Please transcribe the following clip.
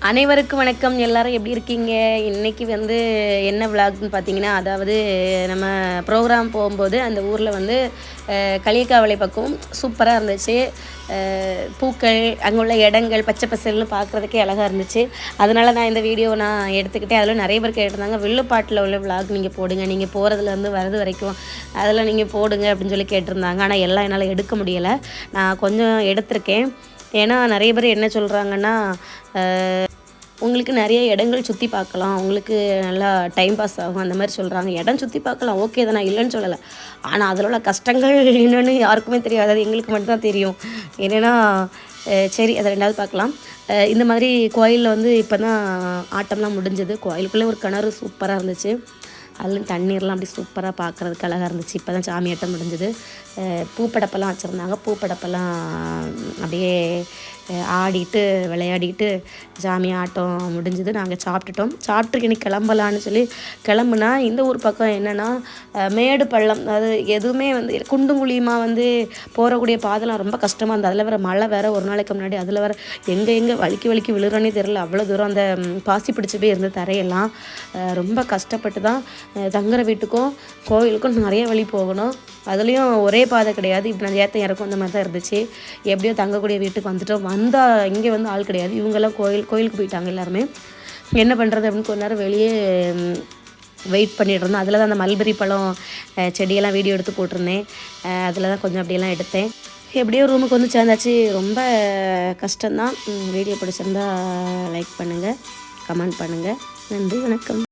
அனைவருக்கும் வணக்கம். எல்லாரும் எப்படி இருக்கீங்க? இன்னைக்கு வந்து என்ன விலாக்னு பார்த்தீங்கன்னா, அதாவது நம்ம ப்ரோக்ராம் போகும்போது அந்த ஊரில் வந்து களியக்காவிளை பக்கம் சூப்பராக இருந்துச்சு. பூக்கள், அங்கே உள்ள இடங்கள் பச்சை பசேல்னு பார்க்குறதுக்கே அழகாக இருந்துச்சு. அதனால நான் இந்த வீடியோ நான் எடுத்துக்கிட்டேன். அதில் நிறைய பேர் கேட்டிருந்தாங்க, வில்லுப்பாட்டில் உள்ள விலாக் நீங்கள் போடுங்க, நீங்கள் போகிறதுலேருந்து வரது வரைக்கும் அதில் நீங்கள் போடுங்க அப்படின்னு சொல்லி கேட்டிருந்தாங்க. ஆனால் எல்லாம் என்னால் எடுக்க முடியலை. நான் கொஞ்சம் எடுத்திருக்கேன். ஏன்னா நிறைய பேர் என்ன சொல்கிறாங்கன்னா, உங்களுக்கு நிறைய இடங்கள் சுற்றி பார்க்கலாம், உங்களுக்கு நல்லா டைம் பாஸ் ஆகும் அந்த மாதிரி சொல்கிறாங்க. இடம் சுற்றி பார்க்கலாம், ஓகே தான், நான் இல்லைன்னு சொல்லலை. ஆனால் அதில் உள்ள கஷ்டங்கள் என்னென்னு யாருக்குமே தெரியாது, அது எங்களுக்கு மட்டும்தான் தெரியும். என்னென்னா சரி, அதை ரெண்டாவது பார்க்கலாம். இந்த மாதிரி கோயிலில் வந்து இப்போ தான் ஆட்டம்லாம் முடிஞ்சது. கோயிலுக்குள்ளே ஒரு கிணறு சூப்பராக இருந்துச்சு. அதில் தண்ணீர்லாம் அப்படி சூப்பராக பார்க்குறதுக்கு அழகாக இருந்துச்சு. இப்போ தான் சாமியாட்டம் முடிஞ்சது. பூப்படப்பெல்லாம் வச்சுருந்தாங்க. பூப்படப்பெல்லாம் அப்படியே ஆடிட்டு விளையாடிட்டு சாமி ஆட்டம் முடிஞ்சது. நாங்கள் சாப்பிட்டுட்டு இன்னைக்கு கிளம்பலான்னு சொல்லி கிளம்புனா, இந்த ஊர் பக்கம் என்னென்னா மேடு பள்ளம், அது எதுவுமே வந்து குண்டும் குழியுமா வந்து போகக்கூடிய பாதைலாம் ரொம்ப கஷ்டமாக இருந்தது. அதில் வேறு மழை வேறு ஒரு நாளைக்கு முன்னாடி, அதில் வேறு எங்கே வலிக்கி விழுறோன்னே தெரியல. அவ்வளோ தூரம் அந்த பாசி பிடிச்சி போய் இருந்த தரையெல்லாம் ரொம்ப கஷ்டப்பட்டு தான் தங்குற வீட்டுக்கும் கோயிலுக்கும் நிறைய வழி போகணும். அதுலேயும் ஒரே பாதை கிடையாது, இப்போ நான் ஏற்ற இறக்கும் அந்த மாதிரி தான் இருந்துச்சு. எப்படியோ தங்கக்கூடிய வீட்டுக்கு வந்துட்டோம். வந்தால் இங்கே வந்து ஆள் கிடையாது, இவங்கெல்லாம் கோயிலுக்கு போயிட்டாங்க எல்லாருமே. என்ன பண்ணுறது அப்படின்னு கொஞ்ச நேரம் வெளியே வெயிட் பண்ணிட்டு இருந்தோம். அதில் தான் அந்த மல்பெரி பழம் செடியெல்லாம் வீடியோ எடுத்து போட்டிருந்தேன். அதில் தான் கொஞ்சம் அப்படியெல்லாம் எடுத்தேன். எப்படியோ ரூமுக்கு வந்து சேர்ந்தாச்சு. ரொம்ப கஷ்டம்தான். வீடியோ பிடிச்சிருந்தா லைக் பண்ணுங்கள், கமெண்ட் பண்ணுங்கள். நன்றி, வணக்கம்.